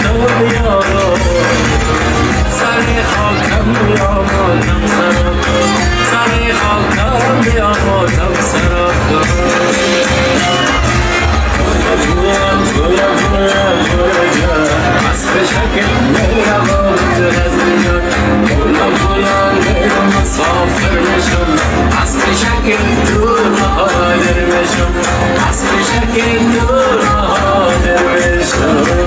داشته بیارو سر خاکم بیامادم سراغ سر خاکم بیامادم سراغ اسب شکل میروز غزلیان بلند بلند میرم مسافر میشم اسب شکل دور مهاجر میشم اسب شکل دور مهاجر میشم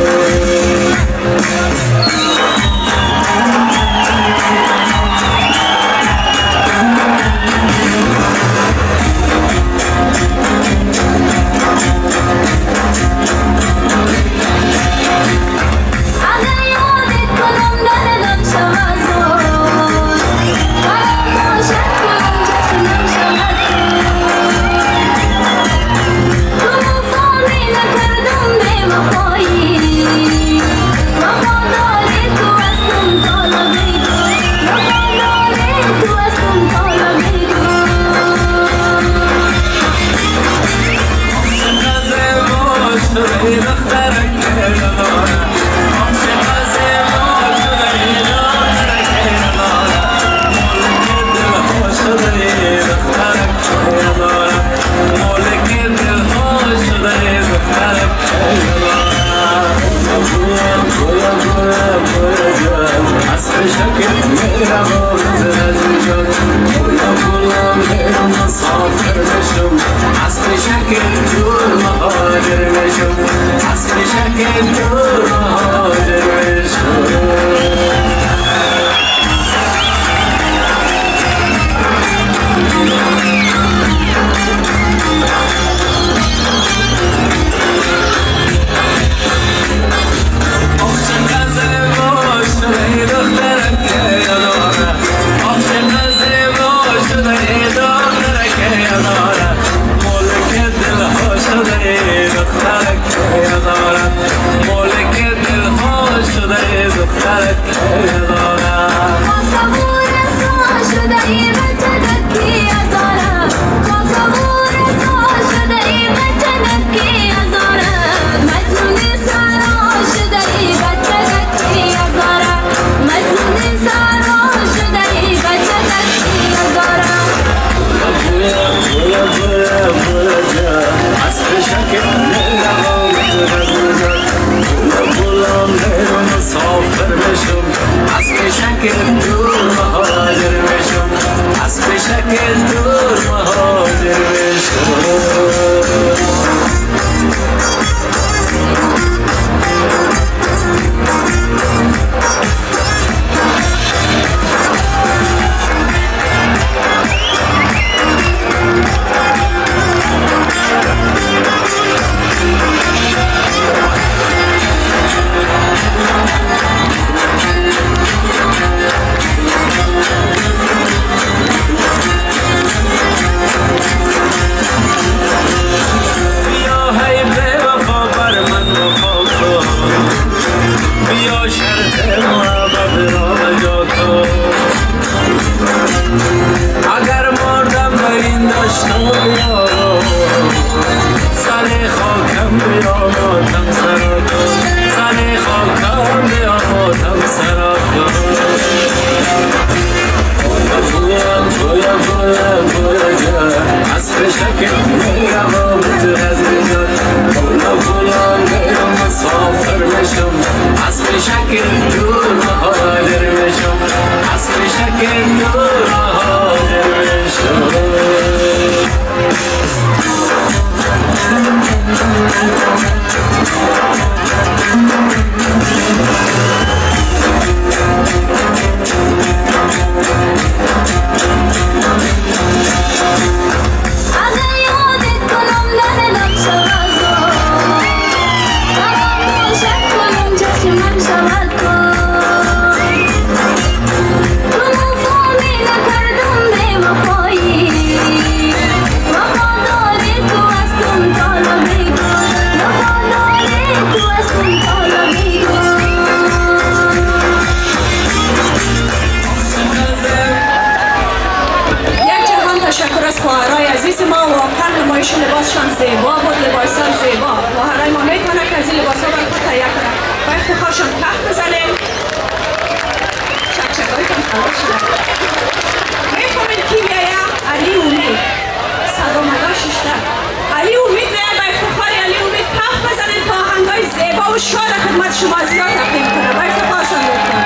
شما زیاد تقدیم کنم. با افتخارشان لطفا.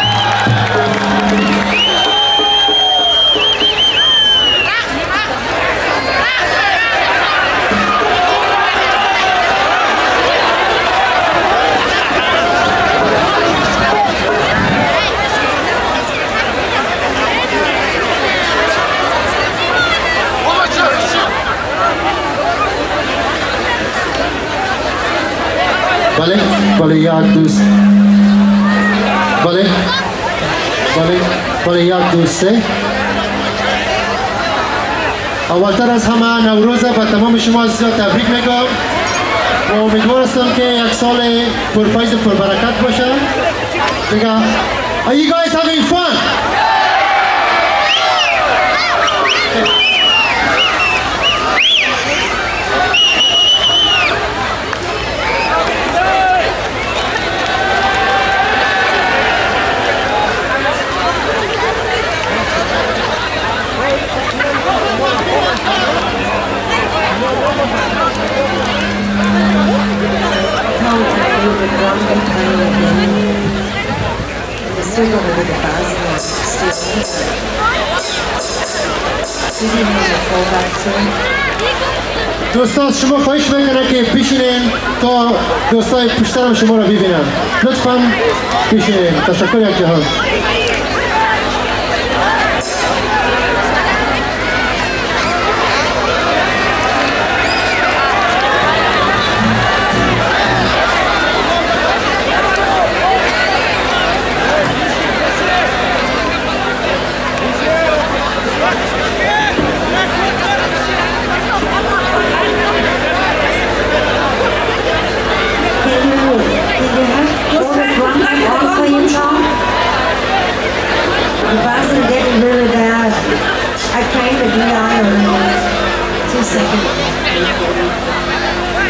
بله بله یک دوست بله بله بله یک دوسته اولتر از همه نوروز به تمام شما عزیزان تبریک میگم و امیدوار هستم که یک سال پرفیض و پربرکت باشه دیگه. Are you guys having fun? دوستان شما خواهش میکنم که بشینین تا دوستای پشترم شما را ببینن. لطفاً بشینین. تشکر یک جهان.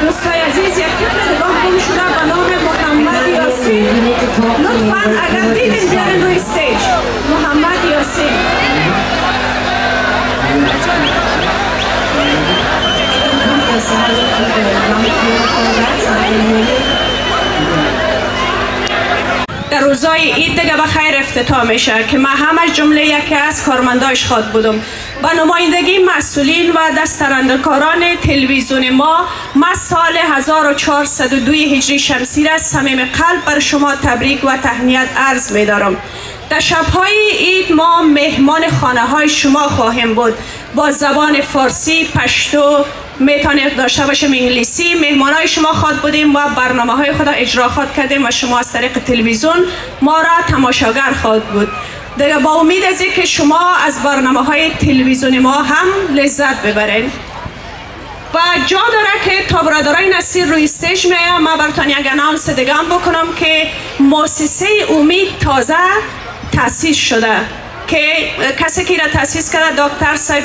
دوستای عزیز یک طفل نگاه گم شده به نام محمد یاسین. لطفاً اگر دیدین بیارین روی استیج. محمد یاسین. در روزای عید دیگه به خیر افتتاح میشه که من همش جمله یکی از کارمندایش خواد بودم. با نمایندگی مسئولین و دستاندرکاران تلویزیون ما سال 1402 هجری شمسی را صمیم قلب بر شما تبریک و تهنیت عرض می دارم. در شبهای عید ما مهمان خانه های شما خواهیم بود با زبان فارسی، پشتو، میتونیم داشته باشیم انگلیسی. مهمان های شما خواد بودیم و برنامه های خود اجرا خواد کردیم و شما از طریق تلویزیون ما را تماشاگر خواد بود. دیگه با امید از که شما از برنامه های تلویزیونی ما هم لذت ببرین و جا داره که تا برادرای نصیر روی استیج میایم. من براتون یک اناونس دیگه هم بکنم که مؤسسه امید تازه تأسیس شده که کسی که را تأسیس کرده دکتر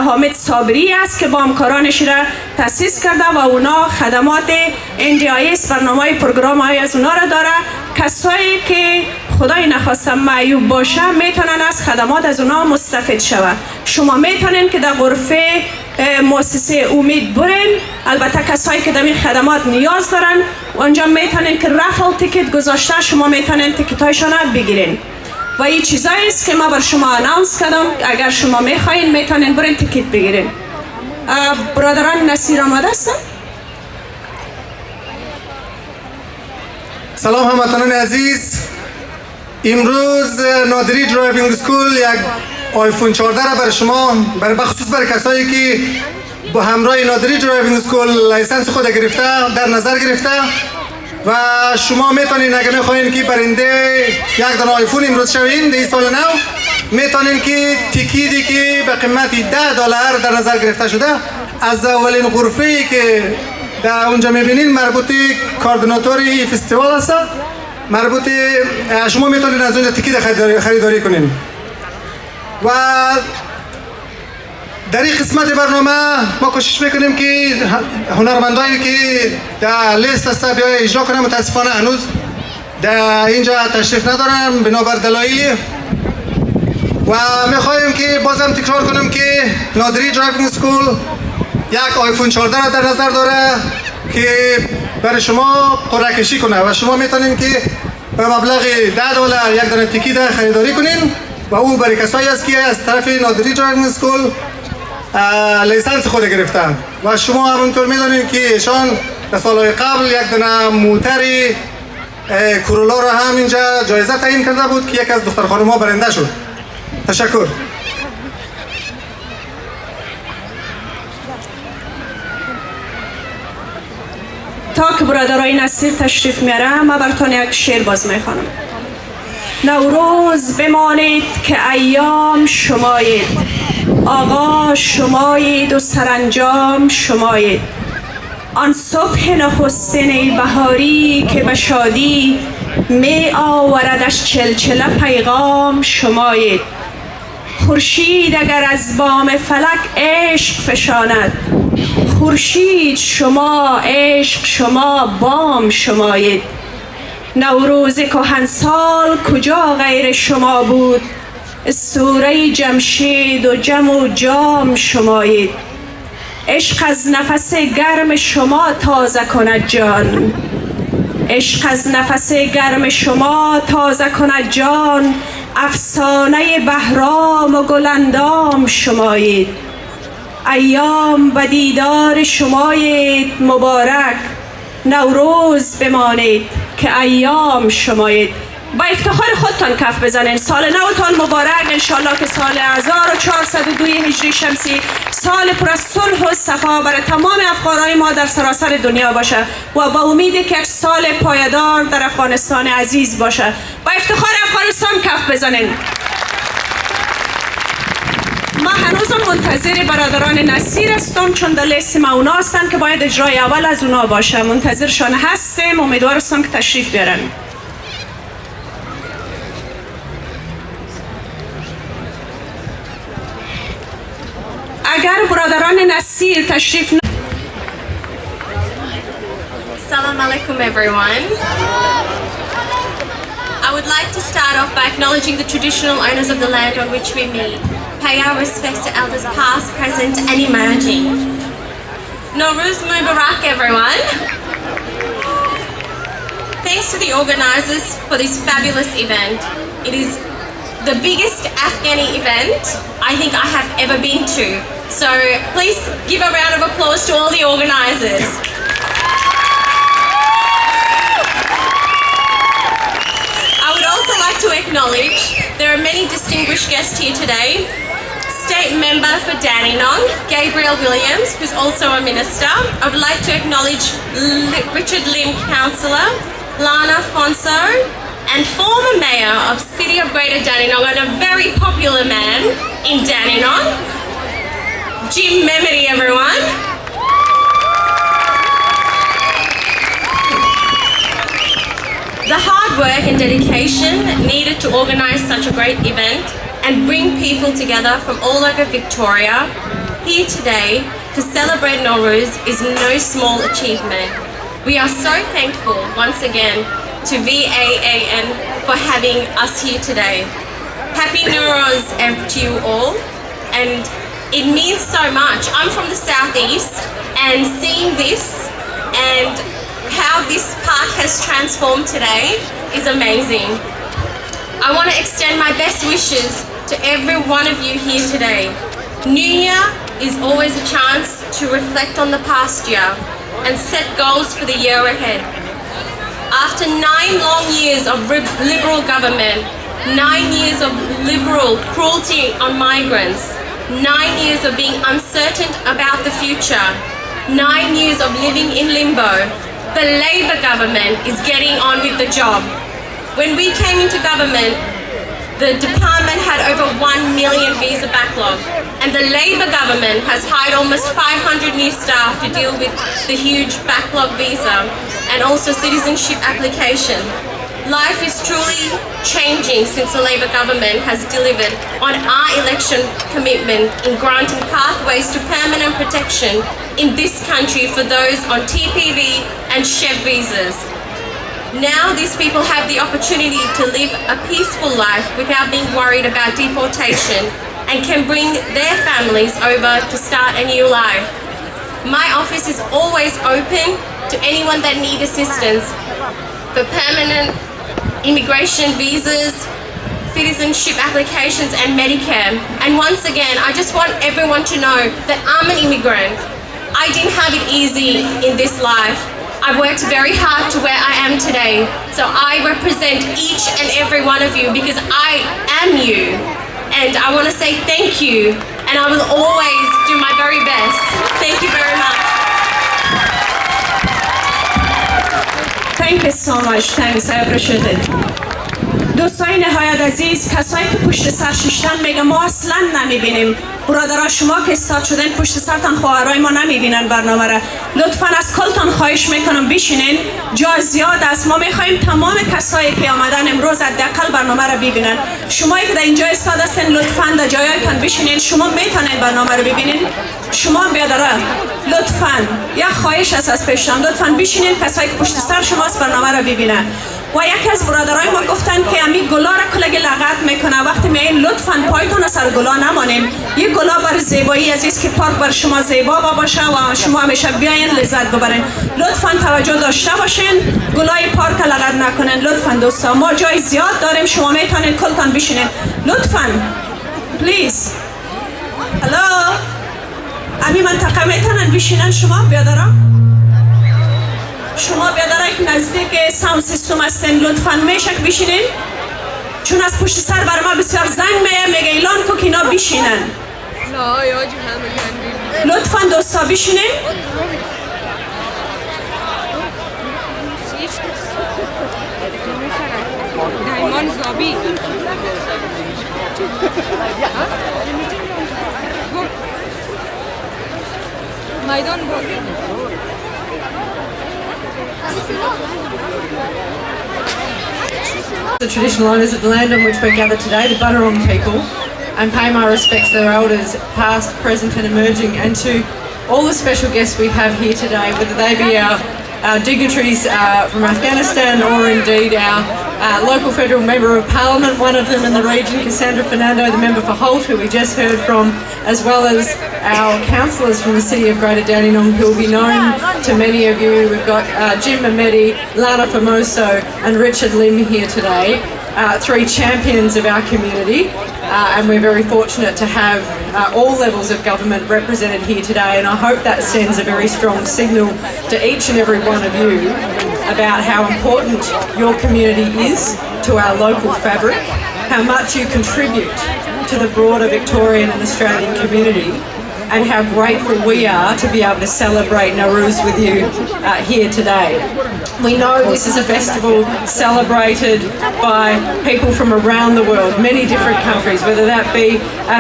حامد صابری است که با همکارانش را تأسیس کرده و اونا خدمات NDIS برنامه پروگرام های از اونا را داره. کسایی که خدای نخواسته معیوب باشه میتونن از خدمات از اونا مستفید شود. شما میتونین که در غرفه مؤسسه امید برین. البته کسایی که در این خدمات نیاز دارن اونجا میتونین که رفل تیکت گذاشته شما میتونین تیکت هایشان بگیرین و این چیزایی است که ما بر شما اناونس کردم. اگر شما میخواین میتونین برین تیکت بگیرین. برادران نصیر آماده هستن؟ سلام هموطنان عزیز. امروز نادری درایوینگ اسکول یک آیفون 14 را برای شما بخصوص برای کسایی که با همراه نادری درایوینگ اسکول لایسنس خود گرفته در نظر گرفته و شما میتونین اگر میخواین که برنده یک دانه آیفون امروز شوین در سال نو میتونین که تیکیدی که به قیمت $10 در نظر گرفته شده از اولین غرفه‌ای که در اونجا میبینین مربوط کاردیناتوری فستیوال هست. مربوط شما میتونین از اونجا تیکیت خریداری کنین و در این قسمت برنامه ما کوشش میکنیم که هنرمندایی که در لیست هست بیای اجرا کنیم. متاسفانه هنوز در اینجا تشریف ندارم بنابر دلایلی و میخوایم که بازم تکرار کنم که نادری درایوینگ اسکول یک آیفون 14 در نظر داره که برای شما قرعه کشی کنه و شما میتونین که به مبلغ $10 یک دانه تیکیت خریداری کنین و او برای کسایی است که از طرف نادری درایوینگ اسکول لیسانس خود گرفتن و شما همونطور میدونید که ایشان در سالهای قبل یک دانه موتر کرولا را هم اینجا جایزه تعیین کرده بود که یک از دختر خانم‌ها برنده شد. تشکر. تا که برادرای نصیر تشریف میارم ما براتون یک شعر باز میخوانم. نوروز بمانید که ایام شمایید، آغاز شمایید و سرانجام شمایید. آن صبح نخستین بهاری که به شادی می آوردش چلچله پیغام شمایید. خورشید اگر از بام فلک عشق فشاند، خورشید شما عشق شما بام شمایید. نوروز کهنسال کجا غیر شما بود، اسطوره جمشید و جم و جام شمایید. عشق از نفس گرم شما تازه کند جان، عشق از نفس گرم شما تازه کند جان. افسانه بهرام و گلندام شمایید. ایام و دیدار شمایید مبارک، نوروز بمانید که ایام شمایید. با افتخار خودتان کف بزنین. سال نوتان مبارک، انشالله که سال 1402 هجری شمسی سال پر از صلح و صفا برای تمام افغانهای ما در سراسر دنیا باشه و با امیدی که یک سال پایدار در افغانستان عزیز باشه. با افتخار افغانستان کف بزنین. ما هنوزم منتظر برادران نصیر هستم، چون در لیست ما اونا هستن که باید اجرای اول از اونا باشه. منتظرشان هستیم، امیدوار هستم که تشریف بیارن. اگر برادران نصیر تشریف Assalamu alaikum everyone. I would like to start off by acknowledging the traditional owners of the land on which we meet. Pay our respects to elders past, present and emerging. Nawroz Mubarak everyone. Thanks to the organisers for this fabulous event. It is the biggest Afghani event I think I have ever been to. So please give a round of applause to all the organisers. I would also like to acknowledge there are many distinguished guests here today. State Member for Dandenong, Gabriel Williams, who's also a Minister. I would like to acknowledge Richard Lim, Councillor, Lana Fonso, and former Mayor of City of Greater Dandenong and a very popular man in Dandenong, Jim Mehmeti everyone. The hard work and dedication needed to organise such a great event and bring people together from all over Victoria here today to celebrate Nawroz is no small achievement. We are so thankful once again to VAAN for having us here today. Happy Nawroz to you all, and it means so much. I'm from the southeast, and seeing this and how this park has transformed today is amazing. I want to extend my best wishes to every one of you here today. New Year is always a chance to reflect on the past year and set goals for the year ahead. After 9 long years of Liberal government, 9 years of Liberal cruelty on migrants, 9 years of being uncertain about the future, 9 years of living in limbo, the Labor government is getting on with the job. When we came into government, the department had over 1 million visa backlog, and the Labor government has hired almost 500 new staff to deal with the huge backlog visa and also citizenship application. Life is truly changing since the Labor government has delivered on our election commitment in granting pathways to permanent protection in this country for those on TPV and SHEV visas. Now these people have the opportunity to live a peaceful life without being worried about deportation and can bring their families over to start a new life. My office is always open to anyone that needs assistance for permanent immigration visas, citizenship applications and Medicare. And once again, I just want everyone to know that I'm an immigrant. I didn't have it easy in this life. I worked very hard to where I am today. So I represent each and every one of you because I am you. And I want to say thank you. And I will always do my very best. Thank you very much. Thank you so much. Thanks. I appreciate it. دوستای نهایت عزیز، کسایی که پشت سر ششتن میگه ما اصلا نمیبینیم. برادرها شما که استاد شدن پشت سرتان خواهرای ما نمیبینن برنامه را. لطفاً از کلتان خواهش میکنم بشینین. جا زیاد است. ما میخوایم تمام کسایی که آمدن امروز حداقل برنامه را ببینن. شمایی که در اینجا استاد هستین لطفاً در جایتان بشینین. شما میتونین برنامه را ببینین. شما بیادرها لطفاً یک خواهش است از پیشتان، لطفاً بشینین. کسایی که پشت سر شماست برنامه را ببینن. و یکی از برادرای ما گفتن که امی گلا را کلگی لغت میکنه. وقتی میین لطفاً پایتون سر گلا نمانین. یک گلا برای زیبایی عزیز که پارک بر شما زیبا باشه و شما همیشه بیاین لذت ببرین. لطفاً توجه داشته باشین. گلای پارک لغت نکنین لطفاً دوستا. ما جای زیاد داریم. شما میتونین کلتان بشینین. لطفاً پلیز. هلو. امی منطقه میتونن بشینن شما بیادرها؟ شما بیادرایی که نزدیک ساوند سیستم هستین لطفاً میشه که بشینین؟ چون از پشت سر بر ما بسیار زنگ میگه اعلان کو که اینا بشینن. لطفاً دوستا بشینین. The traditional owners of the land on which we're gathered today, the Bunurong people, and pay my respects to their elders, past, present and emerging, and to all the special guests we have here today, whether they be our dignitaries from Afghanistan or indeed our local federal member of parliament, one of them in the region, Cassandra Fernando, the member for Holt, who we just heard from, as well as our councillors from the city of Greater Dandenong, who will be known to many of you. We've got Jim Mamedi, Lana Famoso and Richard Lim here today, three champions of our community. And we're very fortunate to have all levels of government represented here today, and I hope that sends a very strong signal to each and every one of you about how important your community is to our local fabric, how much you contribute to the broader Victorian and Australian community, and how grateful we are to be able to celebrate Nawroz with you here today. We know this is a festival celebrated by people from around the world, many different countries, whether that be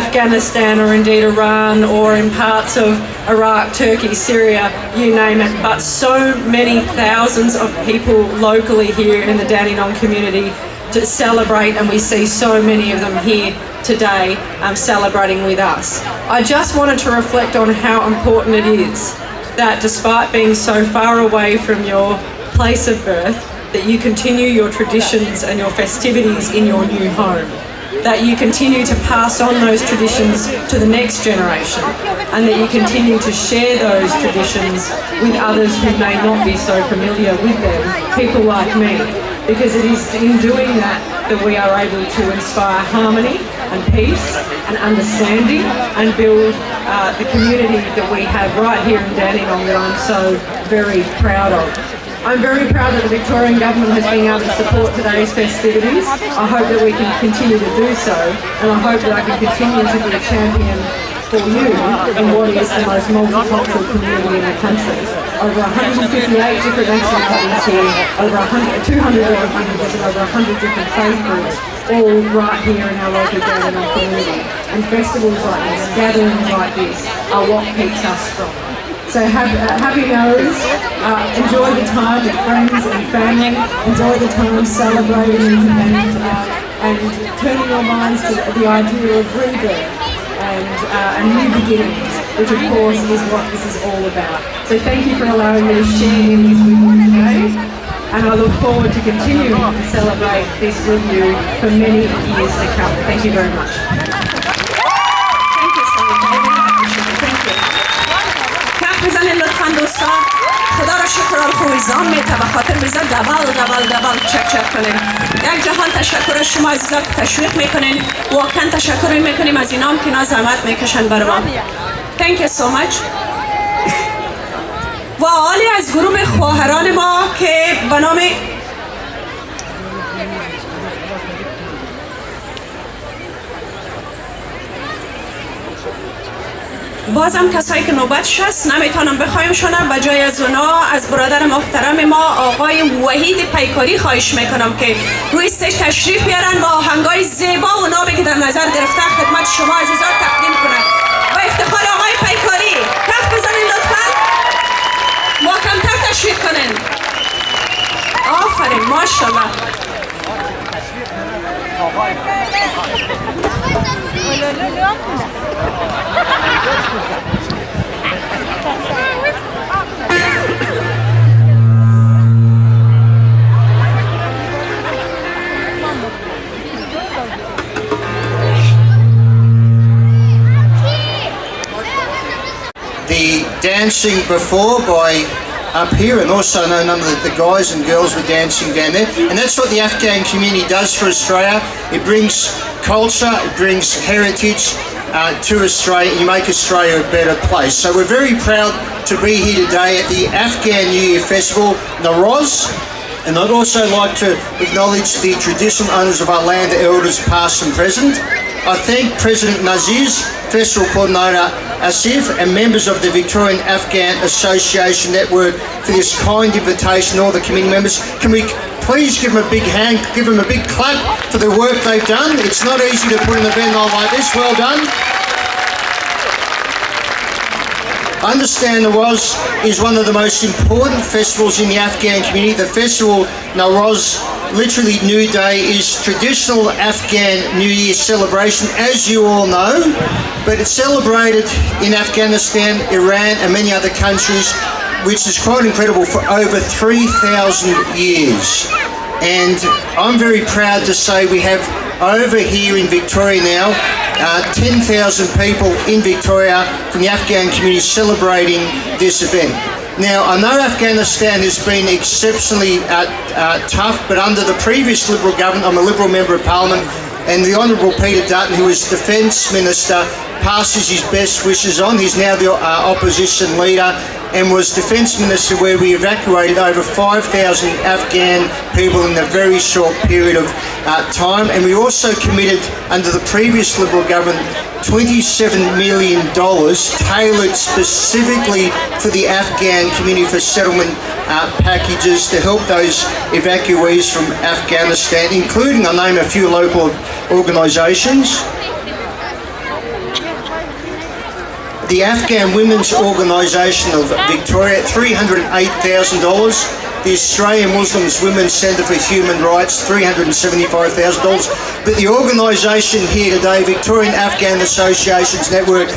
Afghanistan or indeed Iran or in parts of Iraq, Turkey, Syria, you name it, but so many thousands of people locally here in the Dandenong community to celebrate, and we see so many of them here today celebrating with us. I just wanted to reflect on how important it is that despite being so far away from your place of birth, that you continue your traditions and your festivities in your new home, that you continue to pass on those traditions to the next generation, and that you continue to share those traditions with others who may not be so familiar with them, people like me, because it is in doing that that we are able to inspire harmony and peace and understanding and build the community that we have right here in Dandenong that I'm so very proud of. I'm very proud that the Victorian Government has been able to support today's festivities. I hope that we can continue to do so, and I hope that I can continue to be a champion for you in what is the most multicultural community in the country. Over 158 different nationalities here, over 200 different languages and over 100 different faith groups, all right here in our local Dandenong community. And festivals like this, gatherings like this, are what keeps us strong. So happy Nawroz, enjoy the time with friends and family, enjoy the time celebrating and turning your minds to the idea of rebirth and new beginnings, which of course is what this is all about. So thank you for allowing me to share in this with you today, and I look forward to continuing to celebrate this with you for many years to come. Thank you very much. Thank you so much. Thank you. کف بزنید لطفاً دوستان. خدا را شکر خویزان میته به خاطر بیزا دبل چک کنین. یک جهان تشکر از شما عزیزان که تشویق میکنین. واقعا تشکر میکنیم از اینام که اینا زحمت میکشن بر ما. Thank you so much. و حالی از گروه خواهران ما که به نام بازم کسایی که نوبتش هست نمیتونم بخوایمشونم و جای از اونا از برادر محترم ما آقای وحید پیکاری خواهش میکنم که روی استیج تشریف بیارن و آهنگای زیبا و نابی که در نظر گرفته خدمت شما عزیزان تقدیم کنن. با افتخار آقای پیکاری کف بزنین لطفا، محکم‌تر تشریف کنین. آفرین ماشاءالله. The dancing before by up here, and also I know none of the guys and girls were dancing down there, and that's what the Afghan community does for Australia. It brings culture, it brings heritage to Australia, and you make Australia a better place. So we're very proud to be here today at the Afghan New Year Festival, Nawroz. And I'd also like to acknowledge the traditional owners of our land, the elders past and present. I thank President Nazir's Festival Coordinator Asif and members of the Victorian Afghan Association Network for this kind invitation, all the committee members. Can we please give them a big hand, give them a big clap for the work they've done. It's not easy to put an event on like this. Well done. I understand Nawroz is one of the most important festivals in the Afghan community. The festival Nawroz, literally New Day, is traditional Afghan New Year celebration, as you all know, but it's celebrated in Afghanistan, Iran and many other countries, which is quite incredible, for over 3,000 years. And I'm very proud to say we have over here in Victoria now 10,000 people in Victoria from the Afghan community celebrating this event. Now, I know Afghanistan has been exceptionally tough, but under the previous Liberal government, I'm a Liberal Member of Parliament, and the Honourable Peter Dutton, who was Defence Minister, passes his best wishes on. He's now the opposition leader and was Defence Minister, where we evacuated over 5,000 Afghan people in a very short period of time. And we also committed, under the previous Liberal government, $27 million tailored specifically for the Afghan community for settlement packages to help those evacuees from Afghanistan, including, I'll name a few local organisations. The Afghan Women's Organisation of Victoria, $308,000. The Australian Muslims Women's Centre for Human Rights, $375,000. But the organisation here today, Victorian Afghan Associations Network,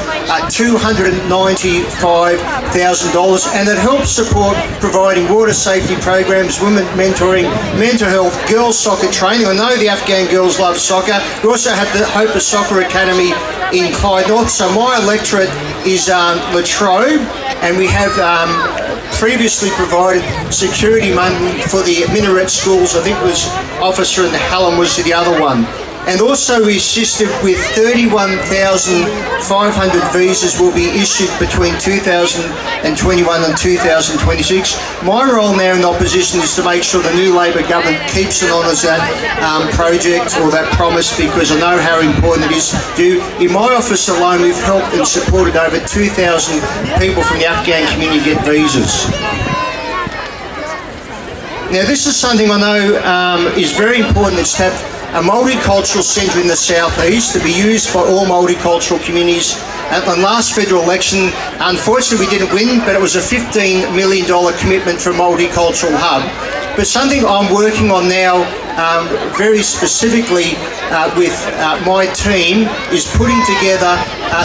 $295,000. And it helps support providing water safety programs, women mentoring, mental health, girls soccer training. I know the Afghan girls love soccer. We also have the Hope of Soccer Academy in Clyde North. So my electorate is Latrobe, and we have previously provided security money for the minaret schools. I think it was Officer and Hallam was the other one. And also we assisted with 31,500 visas will be issued between 2021 and 2026. My role now in opposition is to make sure the new Labor government keeps and honours that project or that promise, because I know how important it is to do. In my office alone, we've helped and supported over 2,000 people from the Afghan community get visas. Now, this is something I know is very important. It's to have a multicultural centre in the southeast to be used by all multicultural communities. At the last federal election, unfortunately we didn't win, but it was a $15 million commitment for a multicultural hub. But something I'm working on now very specifically with my team is putting together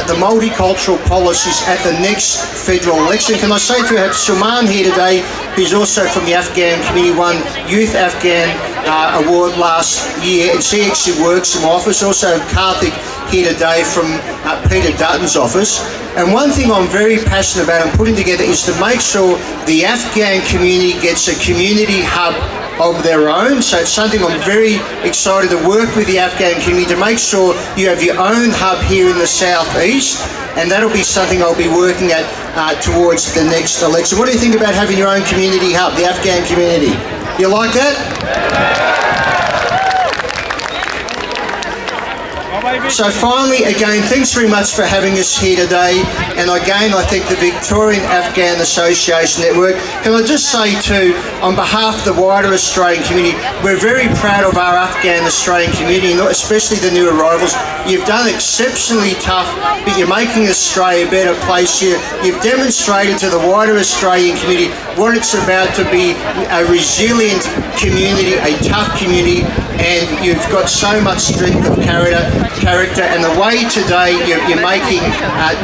the multicultural policies at the next federal election. Can I say to have Suman here today, who's also from the Afghan community, won Youth Afghan Award last year, and she actually works in my office. Also Karthik here today from Peter Dutton's office. And one thing I'm very passionate about and putting together is to make sure the Afghan community gets a community hub of their own. So it's something I'm very excited to work with the Afghan community to make sure you have your own hub here in the southeast, and that'll be something I'll be working at towards the next election. What do you think about having your own community hub, the Afghan community? You like that? So finally, again, thanks very much for having us here today. And again, I think the Victorian Afghan Association Network, can I just say too, on behalf of the wider Australian community, we're very proud of our Afghan Australian community, especially the new arrivals. You've done exceptionally tough, but you're making Australia a better place here. You've demonstrated to the wider Australian community what it's about to be a resilient community, a tough community, and you've got so much strength of character, and the way today you're making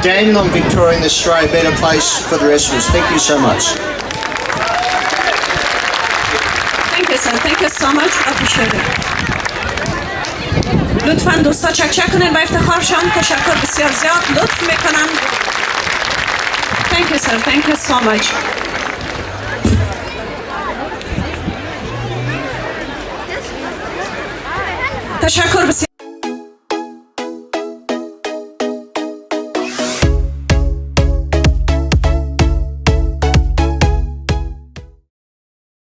Dandenong, Victoria and Australia a better place for the rest of us. Thank you so much. Thank you, sir. Thank you so much. Appreciate it. لطفاً دوستا چک کنین با افتخارشان. تشکر بسیار زیاد لطف میکنن. Thank you, sir. Thank you so much. تشکر بسیار